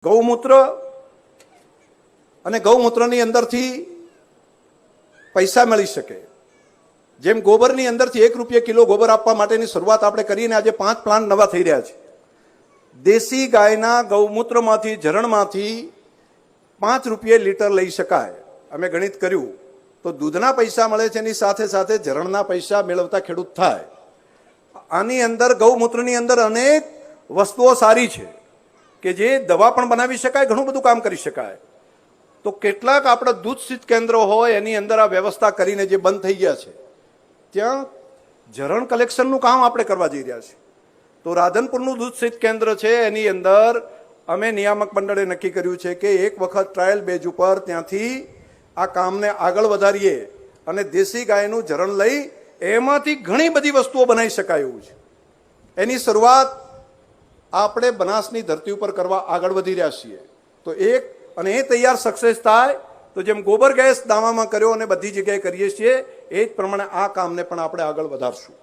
ગૌમૂત્ર અને ગૌમૂત્રની અંદરથી પૈસા મળી શકે। જેમ ગોબરની અંદરથી 1 રૂપિયા કિલો ગોબર આપવા માટેની શરૂઆત આપણે કરીને આજે 5 પ્લાન્ટ નવા થઈ રહ્યા છે। દેશી ગાયના ગૌમૂત્રમાંથી ઝરણમાંથી 5 રૂપિયા લીટર લઈ શકાય। અમે ગણિત કર્યું તો દૂધના પૈસા મળે છે, એની સાથે સાથે ઝરણના પૈસા મેળવતા ખેડૂત થાય। આની અંદર ગૌમૂત્રની અંદર અનેક વસ્તુઓ સારી છે કે જે દવા પણ બનાવી શકાય, ઘણું બધું કામ કરી શકાય। તો કેટલાક આપણા દૂધ શીત કેન્દ્રો હોય એની અંદર આ વ્યવસ્થા કરીને જે બંધ થઈ ગયા છે ત્યાં ઝરણ કલેક્શનનું કામ આપણે કરવા જઈ રહ્યા છીએ। તો રાધનપુરનું દૂધ શીત કેન્દ્ર છે એની અંદર અમે નિયામક મંડળે નક્કી કર્યું છે કે એક વખત ટ્રાયલ બેઝ ઉપર ત્યાંથી આ કામને આગળ વધારીએ અને દેશી ગાયનું ઝરણ લઈ એમાંથી ઘણી બધી વસ્તુઓ બનાવી શકાય એવું છે। એની શરૂઆત આપણે બનાસની ધરતી ઉપર કરવા આગળ વધી રહ્યા છીએ। તો એક અને એ તૈયાર સક્સેસ થાય તો જેમ ગોબર ગેસ દાવામાં કર્યો અને બધી જગ્યાએ કરીએ છીએ એ જ પ્રમાણે આ કામને પણ આપણે આગળ વધારશું।